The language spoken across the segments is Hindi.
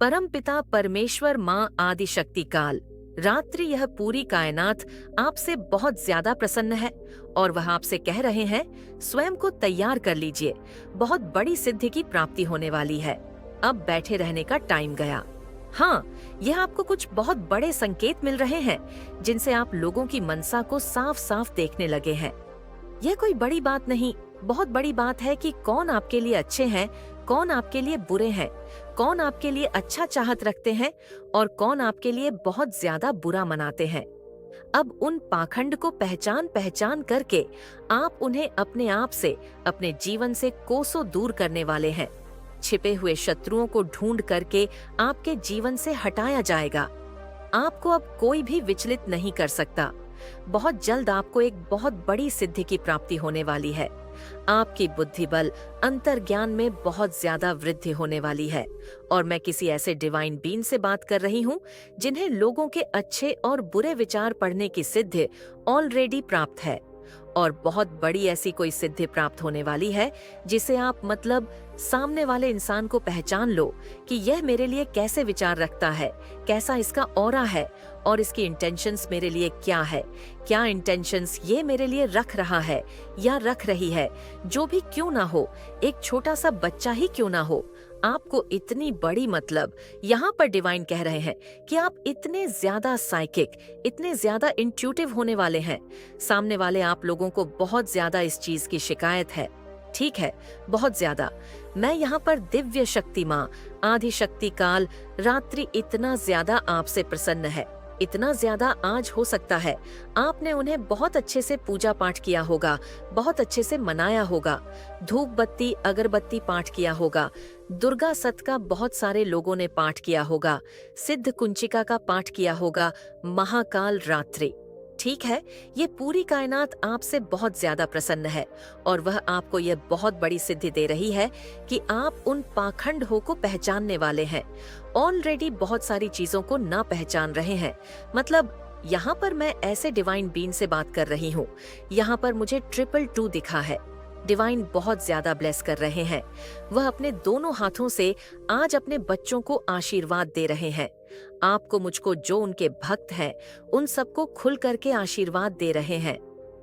परमपिता परमेश्वर माँ आदि शक्ति काल रात्रि यह पूरी कायनात आपसे बहुत ज्यादा प्रसन्न है और वह आपसे कह रहे हैं स्वयं को तैयार कर लीजिए, बहुत बड़ी सिद्धि की प्राप्ति होने वाली है। अब बैठे रहने का टाइम गया। हाँ, यह आपको कुछ बहुत बड़े संकेत मिल रहे हैं जिनसे आप लोगों की मनसा को साफ साफ देखने लगे हैं। यह कोई बड़ी बात नहीं, बहुत बड़ी बात है कि कौन आपके लिए अच्छे हैं, कौन आपके लिए बुरे हैं, कौन आपके लिए अच्छा चाहत रखते हैं और कौन आपके लिए बहुत ज्यादा बुरा मनाते हैं। अब उन पाखंड को पहचान पहचान करके आप उन्हें अपने आप से, अपने जीवन से कोसों दूर करने वाले हैं। छिपे हुए शत्रुओं को ढूंढ करके आपके जीवन से हटाया जाएगा। आपको अब कोई भी विचलित नहीं कर सकता। बहुत जल्द आपको एक बहुत बड़ी सिद्धि की प्राप्ति होने वाली है। आपकी बुद्धि बल, अंतर्ज्ञान में बहुत ज्यादा वृद्धि होने वाली है और मैं किसी ऐसे डिवाइन बीइंग से बात कर रही हूँ जिन्हें लोगों के अच्छे और बुरे विचार पढ़ने की सिद्धि ऑलरेडी प्राप्त है और बहुत बड़ी ऐसी कोई सिद्धि प्राप्त होने वाली है जिसे आप मतलब सामने वाले इंसान को पहचान लो कि यह मेरे लिए कैसे विचार रखता है, कैसा इसका ऑरा है और इसकी इंटेंशंस मेरे लिए क्या है, क्या इंटेंशंस ये मेरे लिए रख रहा है या रख रही है। जो भी क्यों ना हो, एक छोटा सा बच्चा ही क्यों ना हो, आपको इतनी बड़ी मतलब यहाँ पर डिवाइन कह रहे हैं कि आप इतने ज्यादा साइकिक, इतने ज्यादा इंट्यूटिव होने वाले हैं। सामने वाले आप लोगों को बहुत ज्यादा इस चीज की शिकायत है, ठीक है, बहुत ज्यादा। मैं यहाँ पर दिव्य शक्ति माँ आदि शक्ति काल रात्रि इतना ज्यादा आपसे प्रसन्न है, इतना ज्यादा आज हो सकता है आपने उन्हें बहुत अच्छे से पूजा पाठ किया होगा, बहुत अच्छे से मनाया होगा, धूप बत्ती अगरबत्ती पाठ किया होगा, दुर्गा सत का बहुत सारे लोगों ने पाठ किया होगा, सिद्ध कुंचिका का पाठ किया होगा, महाकाल रात्रि। ठीक है, ये पूरी कायनात आपसे बहुत ज्यादा प्रसन्न है और वह आपको यह बहुत बड़ी सिद्धि दे रही है कि आप उन पाखंड हो को पहचानने वाले हैं। ऑलरेडी बहुत सारी चीजों को ना पहचान रहे हैं। मतलब यहाँ पर मैं ऐसे डिवाइन बीइंग से बात कर रही हूँ, यहाँ पर मुझे 222 दिखा है। डिवाइन बहुत ज्यादा ब्लेस कर रहे हैं। वह अपने दोनों हाथों से आज अपने बच्चों को आशीर्वाद दे रहे हैं। आपको, मुझको, जो उनके भक्त हैं उन सबको खुल करके आशीर्वाद दे रहे हैं,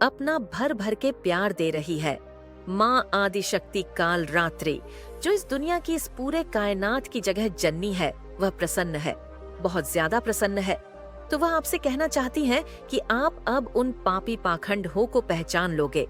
अपना भर भर के प्यार दे रही है। माँ आदि शक्ति काल रात्रि जो इस दुनिया की, इस पूरे कायनात की जगह जननी है, वह प्रसन्न है, बहुत ज्यादा प्रसन्न है। तो वह आपसे कहना चाहती हैं कि आप अब उन पापी पाखंड हो को पहचान लोगे,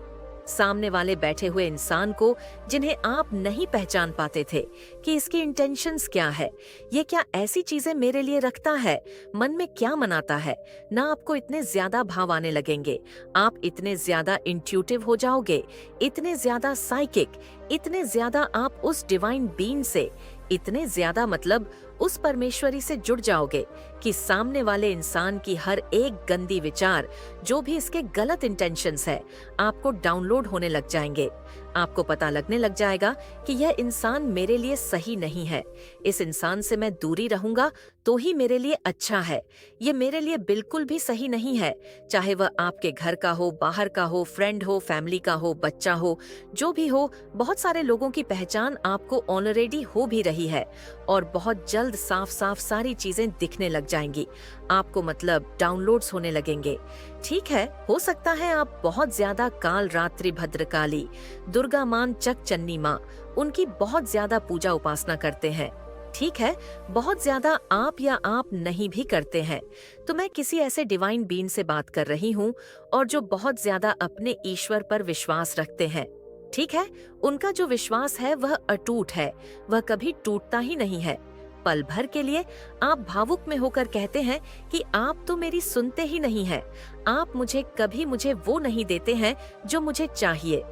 सामने वाले बैठे हुए इंसान को जिन्हें आप नहीं पहचान पाते थे कि इसकी इंटेंशंस क्या है, ये क्या ऐसी चीजें मेरे लिए रखता है, मन में क्या मनाता है। ना आपको इतने ज्यादा भाव आने लगेंगे, आप इतने ज्यादा इंट्यूटिव हो जाओगे, इतने ज्यादा साइकिक, इतने ज्यादा आप उस डिवाइन बीइंग से, इतने ज्यादा मतलब उस परमेश्वरी से जुड़ जाओगे कि सामने वाले इंसान की हर एक गंदी विचार, जो भी इसके गलत इंटेंशंस है, आपको डाउनलोड होने लग जाएंगे। आपको पता लगने लग जाएगा कि यह इंसान मेरे लिए सही नहीं है, इस इंसान से मैं दूरी रहूंगा तो ही मेरे लिए अच्छा है, ये मेरे लिए बिल्कुल भी सही नहीं है। चाहे वह आपके घर का हो, बाहर का हो, फ्रेंड हो, फैमिली का हो, बच्चा हो, जो भी हो, बहुत सारे लोगों की पहचान आपको ऑलरेडी हो भी रही है और बहुत जल्द साफ साफ सारी चीजें दिखने लग जाएंगी। आपको मतलब डाउनलोड्स होने लगेंगे। ठीक है, हो सकता है आप बहुत ज्यादा काल रात्रि भद्रकाली, दुर्गा मान चक चन्नी माँ, उनकी बहुत ज्यादा पूजा उपासना करते हैं। ठीक है, बहुत ज्यादा आप या आप नहीं भी करते हैं। तो मैं किसी ऐसे डिवाइन बीइंग से बात कर रही हूँ और जो बहुत ज्यादा अपने ईश्वर पर विश्वास रखते हैं। ठीक है, उनका जो विश्वास है वह अटूट है, वह कभी टूटता ही नहीं है। पल भर के लिए आप भावुक में होकर कहते हैं कि आप तो मेरी सुनते ही नहीं हैं, आप मुझे वो नहीं देते हैं जो मुझे चाहिए,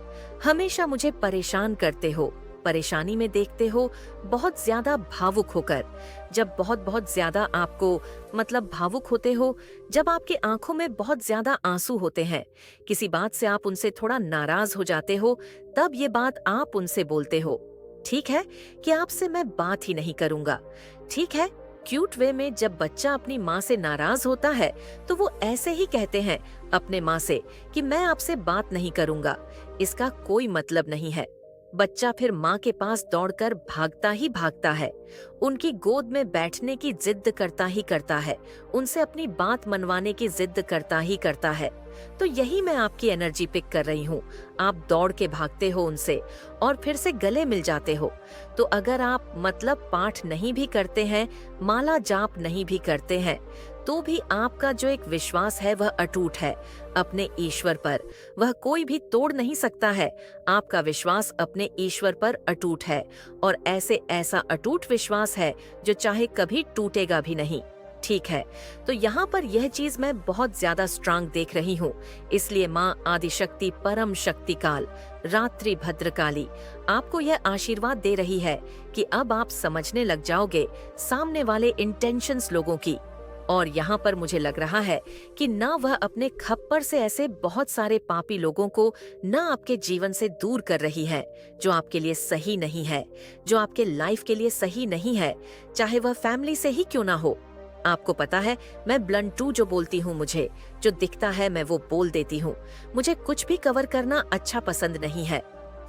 हमेशा मुझे परेशान करते हो, परेशानी में देखते हो, बहुत ज्यादा भावुक होकर। जब बहुत बहुत ज्यादा आपको मतलब भावुक होते हो, जब आपकी आंखों में बहुत ज्यादा आंसू होते हैं, किसी बात से आप उनसे थोड़ा नाराज हो जाते हो, तब ये बात आप उनसे बोलते हो। ठीक है कि आपसे मैं बात ही नहीं करूंगा। ठीक है, क्यूट वे में जब बच्चा अपनी माँ से नाराज होता है तो वो ऐसे ही कहते हैं अपने माँ से कि मैं आपसे बात नहीं करूंगा, इसका कोई मतलब नहीं है। बच्चा फिर माँ के पास दौड़कर भागता ही भागता है उनकी गोद में बैठने की जिद करता ही करता है, उनसे अपनी बात मनवाने की जिद करता ही करता है। तो यही मैं आपकी एनर्जी पिक कर रही हूँ। आप दौड़ के भागते हो उनसे और फिर से गले मिल जाते हो। तो अगर आप मतलब पाठ नहीं भी करते हैं, माला जाप नहीं भी करते हैं, तो भी आपका जो एक विश्वास है वह अटूट है अपने ईश्वर पर। वह कोई भी तोड़ नहीं सकता है। आपका विश्वास अपने ईश्वर पर अटूट है और ऐसा अटूट विश्वास है जो चाहे कभी टूटेगा भी नहीं। ठीक है, तो यहाँ पर यह चीज मैं बहुत ज्यादा स्ट्रांग देख रही हूँ। इसलिए माँ आदिशक्ति परम शक्ति काल रात्रि भद्रकाली आपको यह आशीर्वाद दे रही है कि अब आप समझने लग जाओगे सामने वाले इंटेंशंस लोगों की। और यहाँ पर मुझे लग रहा है कि ना वह अपने खप्पर से ऐसे बहुत सारे पापी लोगों को ना आपके जीवन से दूर कर रही है जो आपके लिए सही नहीं है, जो आपके लाइफ के लिए सही नहीं है, चाहे वह फैमिली से ही क्यों ना हो। आपको पता है, मैं ब्लंटू जो बोलती हूँ, मुझे जो दिखता है मैं वो बोल देती हूँ। मुझे कुछ भी कवर करना अच्छा पसंद नहीं है।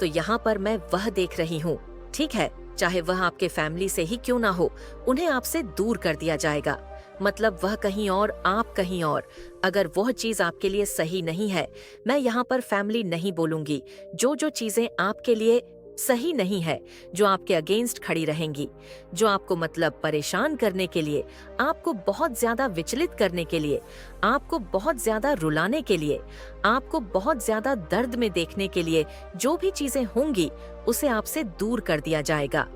तो यहाँ पर मैं वह देख रही हूँ। ठीक है, चाहे वह आपके फैमिली से ही क्यों ना हो, उन्हें आपसे दूर कर दिया जाएगा। मतलब वह कहीं और, आप कहीं और। अगर वह चीज आपके लिए सही नहीं है, मैं यहाँ पर फैमिली नहीं बोलूंगी, जो चीजें आपके लिए सही नहीं है, जो आपके अगेंस्ट खड़ी रहेंगी, जो आपको मतलब परेशान करने के लिए, आपको बहुत ज्यादा विचलित करने के लिए, आपको बहुत ज्यादा रुलाने के लिए, आपको बहुत ज्यादा दर्द में देखने के लिए जो भी चीजें होंगी, उसे आपसे दूर कर दिया जाएगा।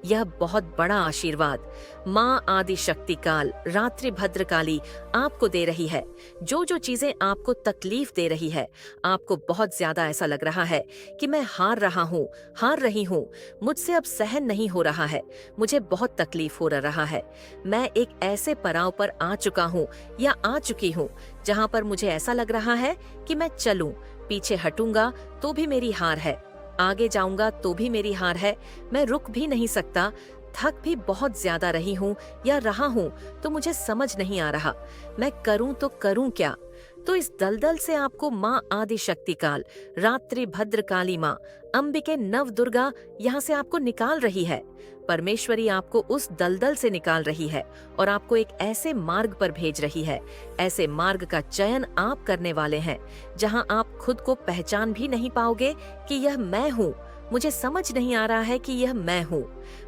यह बहुत बड़ा आशीर्वाद माँ आदि शक्ति काल रात्रि भद्रकाली आपको दे रही है। जो चीजें आपको तकलीफ दे रही है, आपको बहुत ज्यादा ऐसा लग रहा है कि मैं हार रही हूँ, मुझसे अब सहन नहीं हो रहा है, मुझे बहुत तकलीफ हो रहा है, मैं एक ऐसे पड़ाव पर आ चुका हूँ या आ चुकी हूँ जहाँ पर मुझे ऐसा लग रहा है कि मैं चलूं, पीछे हटूंगा तो भी मेरी हार है, आगे जाऊंगा तो भी मेरी हार है, मैं रुक भी नहीं सकता, थक भी बहुत ज्यादा रही हूँ या रहा हूँ, तो मुझे समझ नहीं आ रहा मैं करूँ तो करूँ क्या। तो इस दलदल से आपको माँ आदि शक्ति काल रात्रि भद्रकाली माँ अंबिके नव दुर्गा यहाँ से आपको निकाल रही है। परमेश्वरी आपको उस दलदल से निकाल रही है और आपको एक ऐसे मार्ग पर भेज रही है, ऐसे मार्ग का चयन आप करने वाले हैं जहाँ आप खुद को पहचान भी नहीं पाओगे कि यह मैं हूँ। मुझे समझ नहीं आ रहा है कि यह मैं हूँ,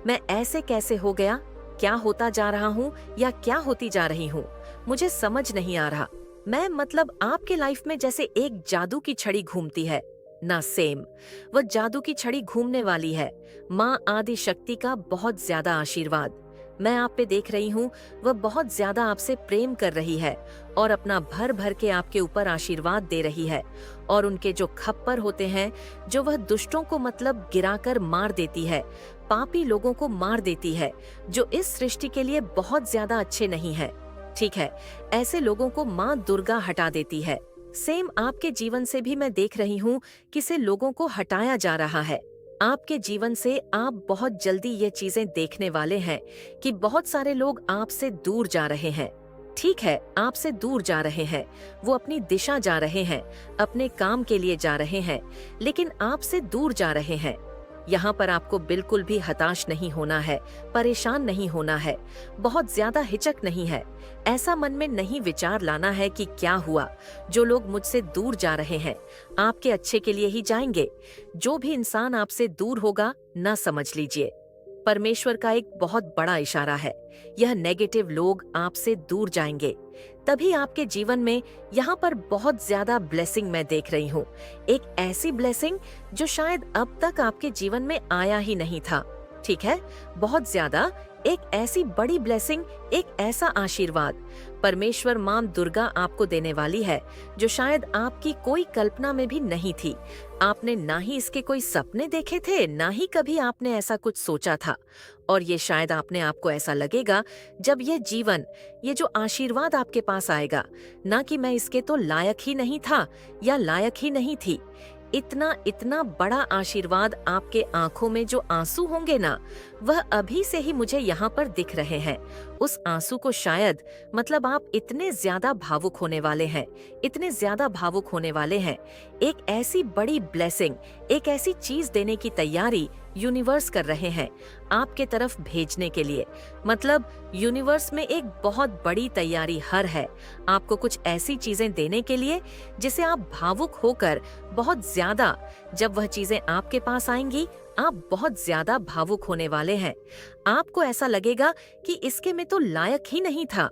मैं ऐसे कैसे हो गया, क्या होता जा रहा हूँ या क्या होती जा रही हूँ, मुझे समझ नहीं आ रहा। मैं मतलब आपके लाइफ में जैसे एक जादू की छड़ी घूमती है ना, सेम वह जादू की छड़ी घूमने वाली है। माँ आदि शक्ति का बहुत ज्यादा आशीर्वाद मैं आप पे देख रही हूँ। वह बहुत ज्यादा आपसे प्रेम कर रही है और अपना भर भर के आपके ऊपर आशीर्वाद दे रही है। और उनके जो खप्पर होते हैं, जो वह दुष्टों को मतलब गिराकर मार देती है, पापी लोगों को मार देती है, जो इस सृष्टि के लिए बहुत ज्यादा अच्छे नहीं है, ठीक है, ऐसे लोगों को माँ दुर्गा हटा देती है। सेम आपके जीवन से भी मैं देख रही हूँ कि से लोगों को हटाया जा रहा है आपके जीवन से। आप बहुत जल्दी ये चीजें देखने वाले हैं कि बहुत सारे लोग आपसे दूर जा रहे हैं। ठीक है, आपसे दूर जा रहे हैं, वो अपनी दिशा जा रहे हैं, अपने काम के लिए जा रहे हैं, लेकिन आपसे दूर जा रहे हैं। यहाँ पर आपको बिल्कुल भी हताश नहीं होना है, परेशान नहीं होना है, बहुत ज्यादा हिचक नहीं है, ऐसा मन में नहीं विचार लाना है कि क्या हुआ। जो लोग मुझसे दूर जा रहे हैं आपके अच्छे के लिए ही जाएंगे। जो भी इंसान आपसे दूर होगा ना, समझ लीजिए परमेश्वर का एक बहुत बड़ा इशारा है। यह नेगेटिव लोग आपसे दूर जाएंगे, तभी आपके जीवन में यहाँ पर बहुत ज्यादा ब्लेसिंग मैं देख रही हूँ। एक ऐसी ब्लेसिंग जो शायद अब तक आपके जीवन में आया ही नहीं था। ठीक है, बहुत ज्यादा एक ऐसी बड़ी ब्लेसिंग, एक ऐसा आशीर्वाद परमेश्वर मां दुर्गा आपको देने वाली है जो शायद आपकी कोई कल्पना में भी नहीं थी। आपने ना ही इसके कोई सपने देखे थे, ना ही कभी आपने ऐसा कुछ सोचा था। और ये शायद आपने आपको ऐसा लगेगा जब ये जीवन, ये जो आशीर्वाद आपके पास आएगा, ना कि मैं इसके तो लायक ही नहीं था या लायक ही नहीं थी। इतना बड़ा आशीर्वाद आपके आंखों में जो आंसू होंगे ना, वह अभी से ही मुझे यहाँ पर दिख रहे हैं। उस आंसू को शायद मतलब आप इतने ज्यादा भावुक होने वाले हैं, इतने ज्यादा भावुक होने वाले हैं। एक ऐसी बड़ी ब्लेसिंग, एक ऐसी चीज देने की तैयारी यूनिवर्स कर रहे हैं आपके तरफ भेजने के लिए। मतलब यूनिवर्स में एक बहुत बड़ी तैयारी हर है आपको कुछ ऐसी चीजें देने के लिए जिसे आप भावुक होकर बहुत ज्यादा, जब वह चीजें आपके पास आएंगी आप बहुत ज्यादा भावुक होने वाले हैं। आपको ऐसा लगेगा कि इसके में तो लायक ही नहीं था।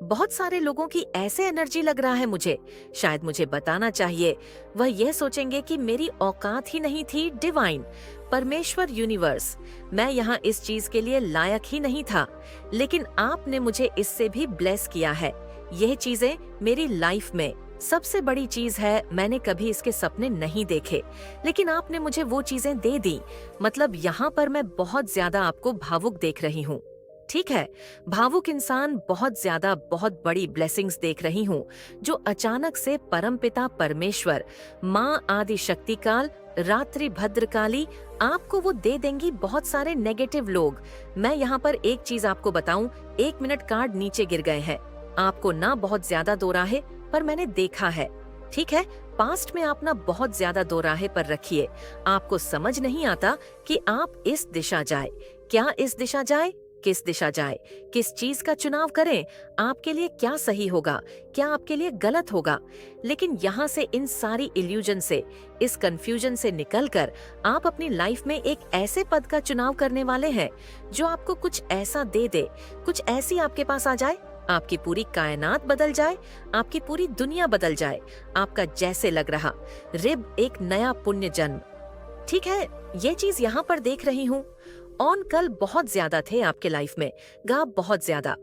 बहुत सारे लोगों की ऐसे एनर्जी लग रहा है मुझे, शायद मुझे बताना चाहिए। वह यह सोचेंगे कि मेरी औकात ही नहीं थी, डिवाइन, परमेश्वर, यूनिवर्स, मैं यहाँ इस चीज के लिए लायक ही नहीं था, लेकिन आपने मुझे इससे भी ब्लेस किया है। यह चीजें मेरी लाइफ में सबसे बड़ी चीज है, मैंने कभी इसके सपने नहीं देखे, लेकिन आपने मुझे वो चीजें दे दी। मतलब यहाँ पर मैं बहुत ज्यादा आपको भावुक देख रही हूँ। ठीक है, भावुक इंसान बहुत ज्यादा बहुत बड़ी ब्लेसिंग्स देख रही हूँ जो अचानक से परमपिता परमेश्वर, माँ आदि शक्तिकाल, रात्रि भद्रकाली आपको वो दे देंगी। बहुत सारे नेगेटिव लोग, मैं यहाँ पर एक चीज आपको बताऊं, 1 मिनट कार्ड नीचे गिर गए हैं। आपको ना बहुत ज्यादा दोराहे पर मैंने देखा है। ठीक है, पास्ट में आप ना बहुत ज्यादा दोराहे पर रखिए। आपको समझ नहीं आता कि आप इस दिशा जाए, क्या इस दिशा जाए, किस दिशा जाए, किस चीज का चुनाव करें, आपके लिए क्या सही होगा, क्या आपके लिए गलत होगा। लेकिन यहाँ से, इन सारी इल्यूजन से, इस कंफ्यूजन से निकलकर आप अपनी लाइफ में एक ऐसे पद का चुनाव करने वाले हैं जो आपको कुछ ऐसा दे दे, कुछ ऐसी आपके पास आ जाए, आपकी पूरी कायनात बदल जाए, आपकी पूरी दुनिया बदल जाए, आपका जैसे लग रहा रिब एक नया पुण्य जन्म। ठीक है, ये चीज यहाँ पर देख रही हूँ। ऑन कल बहुत ज्यादा थे आपके लाइफ में, गाप बहुत ज्यादा।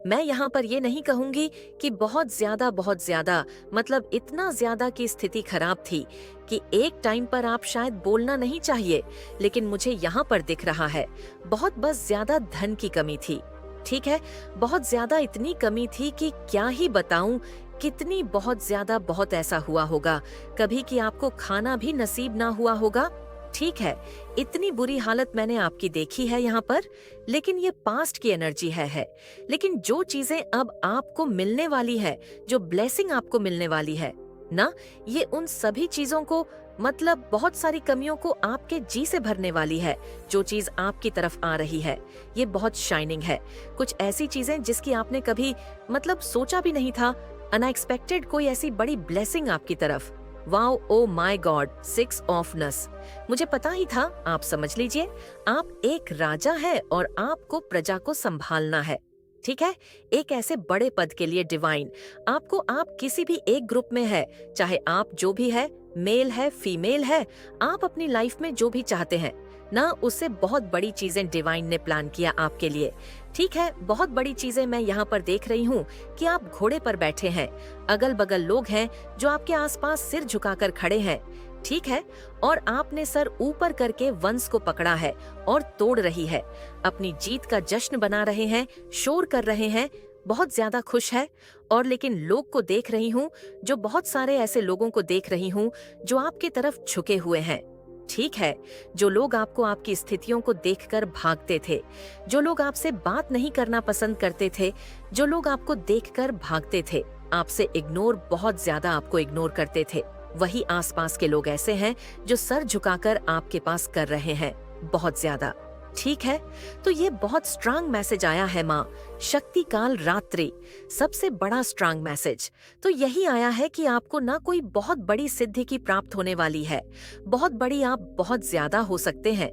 मैं यहाँ पर ये नहीं कहूंगी कि बहुत ज्यादा, मतलब इतना ज्यादा की स्थिति खराब थी कि एक टाइम पर आप शायद बोलना नहीं चाहिए, लेकिन मुझे यहाँ पर दिख रहा है बहुत बस ज्यादा धन की कमी थी। ठीक है, बहुत ज्यादा इतनी कमी थी कि क्या ही बताऊं, कितनी बहुत ज्यादा, बहुत ऐसा हुआ होगा कभी कि आपको खाना भी नसीब ना हुआ होगा। ठीक है, इतनी बुरी हालत मैंने आपकी देखी है यहाँ पर, लेकिन ये पास्ट की एनर्जी है। लेकिन जो चीजें अब आपको मिलने वाली है, जो ब्लेसिंग आपको मिलने वाली है ना, ये उन सभी चीजों को, मतलब बहुत सारी कमियों को आपके जी से भरने वाली है। जो चीज आपकी तरफ आ रही है ये बहुत शाइनिंग है, कुछ ऐसी चीजें जिसकी आपने कभी मतलब सोचा भी नहीं था। अनएक्सपेक्टेड कोई ऐसी बड़ी ब्लेसिंग आपकी तरफ। Wow, oh my God, 6 of नस। मुझे पता ही था, आप समझ लीजिए, आप एक राजा है और आपको प्रजा को संभालना है। ठीक है, एक ऐसे बड़े पद के लिए डिवाइन आपको, आप किसी भी एक ग्रुप में है, चाहे आप जो भी है, मेल है, फीमेल है, आप अपनी लाइफ में जो भी चाहते हैं ना, उससे बहुत बड़ी चीजें डिवाइन ने प्लान किया आपके लिए। ठीक है, बहुत बड़ी चीजें मैं यहाँ पर देख रही हूँ कि आप घोड़े पर बैठे हैं, अगल बगल लोग हैं जो आपके आसपास सिर झुकाकर खड़े हैं। ठीक है, और आपने सर ऊपर करके वंश को पकड़ा है और तोड़ रही है, अपनी जीत का जश्न बना रहे हैं, शोर कर रहे हैं, बहुत ज्यादा खुश है। और लेकिन लोग को देख रही हूँ, जो बहुत सारे ऐसे लोगों को देख रही हूँ जो आपकी तरफ झुके हुए हैं। ठीक है, जो लोग आपको, आपकी स्थितियों को देखकर भागते थे, जो लोग आपसे बात नहीं करना पसंद करते थे, जो लोग आपको देखकर भागते थे, आपसे इग्नोर, बहुत ज्यादा आपको इग्नोर करते थे, वही आसपास के लोग ऐसे हैं जो सर झुकाकर आपके पास कर रहे हैं, बहुत ज्यादा। ठीक है, तो ये बहुत स्ट्रांग मैसेज आया है माँ शक्ति काल रात्रि, सबसे बड़ा स्ट्रांग मैसेज तो यही आया है कि आपको ना कोई बहुत बड़ी सिद्धि की प्राप्त होने वाली है, बहुत बड़ी, आप बहुत ज्यादा हो सकते हैं,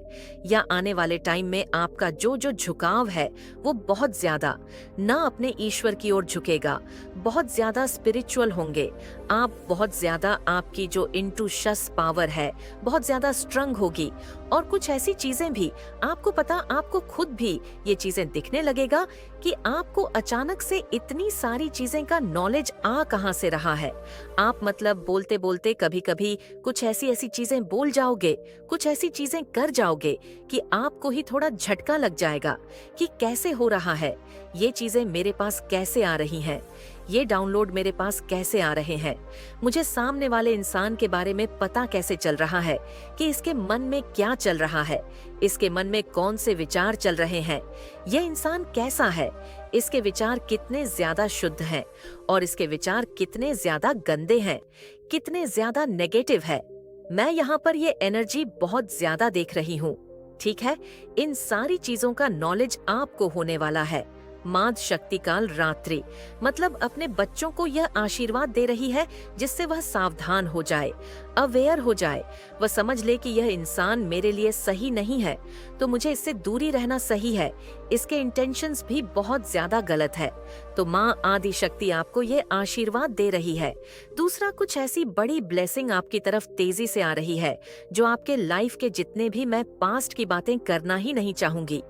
या आने वाले टाइम में आपका जो जो झुकाव है वो बहुत ज्यादा ना अपने ईश्वर की ओर झुकेगा, बहुत ज्यादा स्पिरिचुअल होंगे आप, बहुत ज्यादा आपकी जो इंटूशस पावर है बहुत ज्यादा स्ट्रंग होगी। और कुछ ऐसी चीजें भी आपको पता, आपको खुद भी ये चीजें दिखने लगेगा कि आपको अचानक से इतनी सारी चीजें का नॉलेज आ कहां से रहा है। आप मतलब बोलते बोलते कभी कभी कुछ ऐसी ऐसी चीजें बोल जाओगे, कुछ ऐसी चीजें कर जाओगे कि आपको ही थोड़ा झटका लग जाएगा कि कैसे हो रहा है, ये चीजें मेरे पास कैसे आ रही हैं, ये डाउनलोड मेरे पास कैसे आ रहे हैं, मुझे सामने वाले इंसान के बारे में पता कैसे चल रहा है कि इसके मन में क्या चल रहा है, इसके मन में कौन से विचार चल रहे हैं, ये इंसान कैसा है, इसके विचार कितने ज्यादा शुद्ध हैं और इसके विचार कितने ज्यादा गंदे हैं, कितने ज्यादा नेगेटिव है। मैं यहाँ पर ये एनर्जी बहुत ज्यादा देख रही हूँ। ठीक है, इन सारी चीजों का नॉलेज आपको होने वाला है। माद शक्तिकाल रात्रि मतलब अपने बच्चों को यह आशीर्वाद दे रही है जिससे वह सावधान हो जाए, अवेयर हो जाए। वह समझ ले कि यह इंसान मेरे लिए सही नहीं है, तो मुझे इससे दूरी रहना सही है। इसके इंटेंशंस भी बहुत ज्यादा गलत है। तो माँ आदि शक्ति आपको ये आशीर्वाद दे रही है। दूसरा, कुछ ऐसी बड़ी ब्लेसिंग आपकी तरफ तेजी से आ रही है जो आपके लाइफ के जितने भी मैं पास्ट की बातें करना ही नहीं चाहूंगी।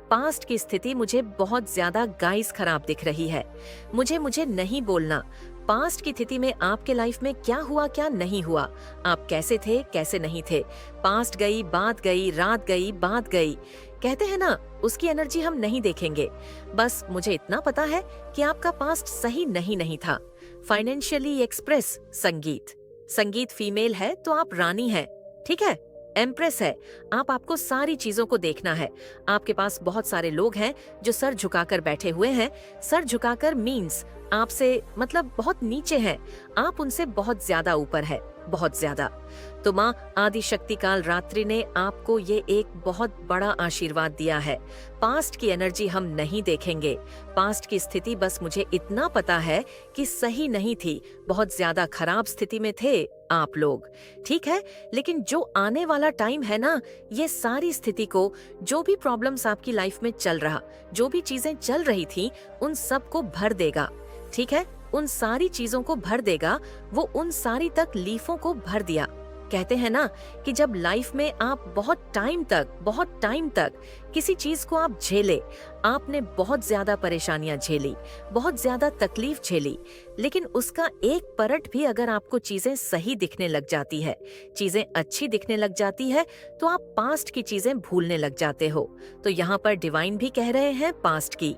पास्ट की स्थिति मुझे बहुत ज्यादा गाइस खराब दिख रही है। मुझे नहीं बोलना। पास्ट की स्थिति में आपके लाइफ में क्या हुआ क्या नहीं हुआ, आप कैसे थे कैसे नहीं थे। पास्ट गई, बात गई, रात गई, बात गई, कहते हैं ना, उसकी एनर्जी हम नहीं देखेंगे। बस मुझे इतना पता है कि आपका पास्ट सही नहीं था। फाइनेंशियली एक्सप्रेस संगीत। संगीत फीमेल है तो आप रानी हैं, ठीक है। एम्प्रेस है, आपको सारी चीजों को देखना है। आपके पास बहुत सारे लोग हैं जो सर झुकाकर बैठे हुए हैं। सर झुकाकर मीन्स आपसे मतलब बहुत नीचे हैं, आप उनसे बहुत ज्यादा ऊपर है, बहुत ज्यादा। तो माँ आदि शक्तिकाल रात्रि ने आपको ये एक बहुत बड़ा आशीर्वाद दिया है। पास्ट की एनर्जी हम नहीं देखेंगे। पास्ट की स्थिति बस मुझे इतना पता है कि सही नहीं थी, बहुत ज्यादा खराब स्थिति में थे आप लोग, ठीक है। लेकिन जो आने वाला टाइम है ना, ये सारी स्थिति को, जो भी प्रॉब्लम्स आपकी लाइफ में चल रहा, जो भी चीजें चल रही थी, उन सब को भर देगा, ठीक है। उन सारी चीजों को भर देगा। वो उन सारी तकलीफों को भर दिया। कहते हैं ना कि जब लाइफ में आप बहुत टाइम तक किसी चीज को आप झेले, आपने बहुत ज्यादा परेशानियां झेली, बहुत ज्यादा तकलीफ झेली, लेकिन उसका एक परत भी अगर आपको चीजें सही दिखने लग जाती है, चीजें अच्छी दिखने लग जाती है, तो आप पास्ट की चीजें भूलने लग जाते हो। तो यहाँ पर डिवाइन भी कह रहे हैं पास्ट की